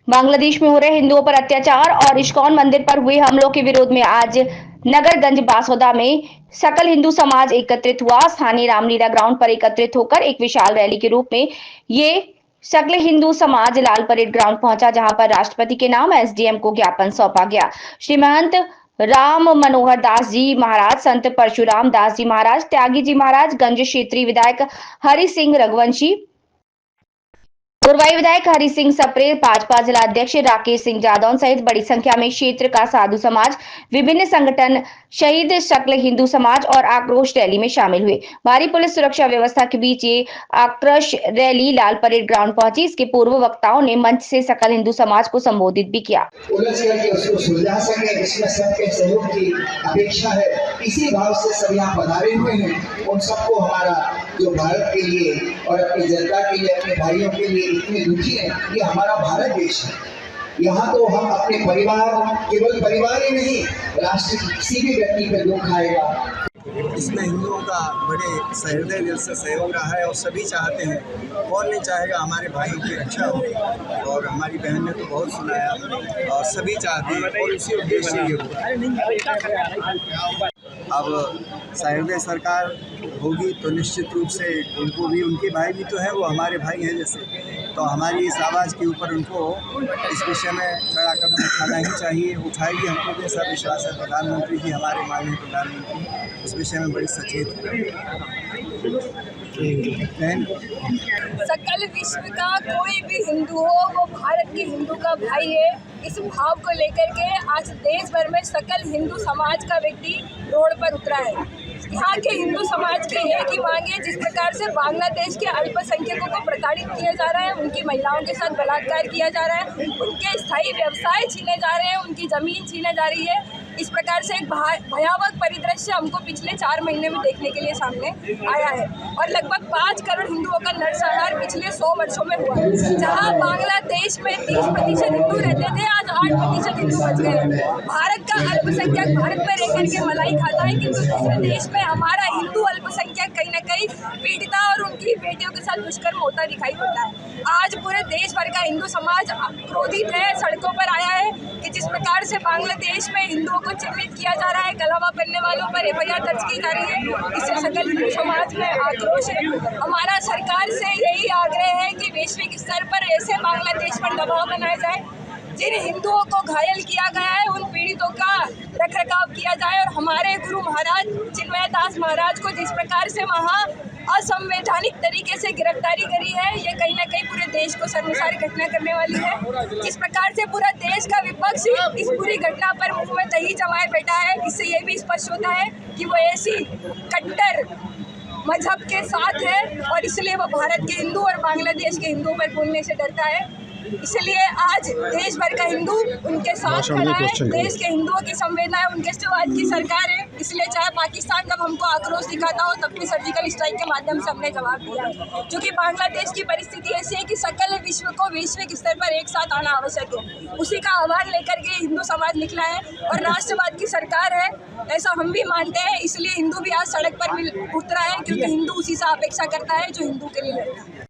बांग्लादेश में हो रहे हिंदुओं पर अत्याचार और इस्कॉन मंदिर पर हुए हमलों के विरोध में आज नगरगंज बासोदा में सकल हिंदू समाज एकत्रित हुआ। स्थानीय रामलीला ग्राउंड पर एकत्रित होकर एक विशाल रैली के रूप में ये सकल हिंदू समाज लाल परेड ग्राउंड पहुंचा, जहां पर राष्ट्रपति के नाम एसडीएम को ज्ञापन सौंपा गया। श्री महंत राम मनोहर दास जी महाराज, संत परशुराम दास जी महाराज, त्यागी जी महाराज, गंज क्षेत्रीय विधायक हरि सिंह रघुवंशी, पूर्वाई विधायक हरि सिंह सप्रे, भाजपा जिला अध्यक्ष राकेश सिंह जादौन सहित बड़ी संख्या में क्षेत्र का साधु समाज, विभिन्न संगठन, शहीद सकल हिंदू समाज और आक्रोश रैली में शामिल हुए। भारी पुलिस सुरक्षा व्यवस्था के बीच ये आक्रोश रैली लाल परेड ग्राउंड पहुंची। इसके पूर्व वक्ताओं ने मंच से सकल हिंदू समाज को संबोधित भी किया। उसको सुलझा सके, इसमें सबके सहयोग की अपेक्षा है। इसी भाव से सब यहाँ पधारे हुए हैं। उन सबको हमारा जो भारत के लिए और अपनी जनता के लिए, अपने भाइयों के लिए इतने दुखी है। ये हमारा भारत देश है। यहाँ तो हम अपने परिवार, केवल परिवार ही नहीं, राष्ट्र की किसी भी व्यक्ति पे दुख आएगा। इसमें हिंदुओं का बड़े सहृदय दिल से सहयोग रहा है और सभी चाहते हैं, कौन नहीं चाहेगा हमारे भाइयों की रक्षा हो। और हमारी बहन ने तो बहुत सुनाया और सभी चाहते हैं और इसी उद्देश्य से ये हुआ। अब सहृदय सरकार होगी तो निश्चित रूप से उनको भी, उनके भाई भी तो है, वो हमारे भाई हैं जैसे, तो हमारी इस आवाज़ के ऊपर उनको इस विषय में कड़ा कदम उठाना ही चाहिए। उठाएगी, हमको भी ऐसा विश्वास है। प्रधानमंत्री जी, हमारे माननीय प्रधानमंत्री उस विषय में बड़ी सचेत हैं। सकल विश्व का कोई भी हिंदू हो, वो भारत के हिंदू का भाई है। इस भाव को लेकर के आज देश भर में सकल हिंदू समाज का व्यक्ति रोड पर उतरा है। यहाँ के हिंदू समाज की एक ही मांग है, जिस प्रकार से बांग्लादेश के अल्पसंख्यकों को प्रताड़ित किया जा रहा है, उनकी महिलाओं के साथ बलात्कार किया जा रहा है, उनके स्थायी व्यवसाय छीने जा रहे हैं, उनकी जमीन छीने जा रही है। इस प्रकार से एक भयावह परिदृश्य हमको पिछले 4 महीने में देखने के लिए सामने आया है और लगभग 5 करोड़ हिंदुओं का नरसंहार पिछले 100 वर्षों में हुआ। जहां बांग्लादेश में 30% हिंदू रहते थे, आज 8% हिंदू बच गए। भारत का अल्पसंख्यक भारत में रहकर के मलाई खाता है, किंतु दूसरे देश में हमारा हिंदू अल्पसंख्यक कहीं न कहीं पीड़िता और उनकी बेटियों के साथ दुष्कर्म होता दिखाई पड़ता है। आज पूरे देश भर का हिंदू समाज क्रोधित है, सड़कों पर आया है कि जिस प्रकार से बांग्लादेश में हिंदुओं को चिन्हित किया जा रहा है, कलावा करने वालों पर एफआईआर दर्ज की जा रही है। इससे सकल हिंदू समाज में आक्रोश है। हमारा सरकार से यही आग्रह है कि वैश्विक स्तर पर ऐसे बांग्लादेश पर दबाव बनाया जाए, जिन हिंदुओं को घायल किया गया है उन पीड़ितों का रखरखाव किया जाए। और हमारे गुरु महाराज चिन्मय दास महाराज को जिस प्रकार से वहाँ असंवैधानिक तरीके से गिरफ्तारी करी है, ये कहीं ना कहीं पूरे देश को शर्मसार घटना करने वाली है। जिस प्रकार से पूरा देश का विपक्ष इस पूरी घटना पर मुंह में दही जमाए बैठा है, इससे ये भी स्पष्ट होता है कि वो ऐसी कट्टर मजहब के साथ है और इसलिए वो भारत के हिंदू और बांग्लादेश के हिंदुओं पर बोलने से डरता है। इसलिए आज देश भर का हिंदू उनके साथ खड़ा है। देश के हिंदुओं की संवेदना उनके समाज की सरकार है। इसलिए चाहे पाकिस्तान जब हमको आक्रोश दिखाता हो, तब भी सर्जिकल स्ट्राइक के माध्यम से हमने जवाब दिया है। क्योंकि बांग्लादेश की परिस्थिति ऐसी है कि सकल विश्व को वैश्विक स्तर पर एक साथ आना आवश्यक है। उसी का आह्वान लेकर के हिंदू समाज निकला है और राष्ट्रवाद की सरकार है, ऐसा हम भी मानते हैं। इसलिए हिंदू भी आज सड़क पर उतरा है, क्योंकि हिंदू उसी से अपेक्षा करता है जो हिंदू के लिए लड़ता है।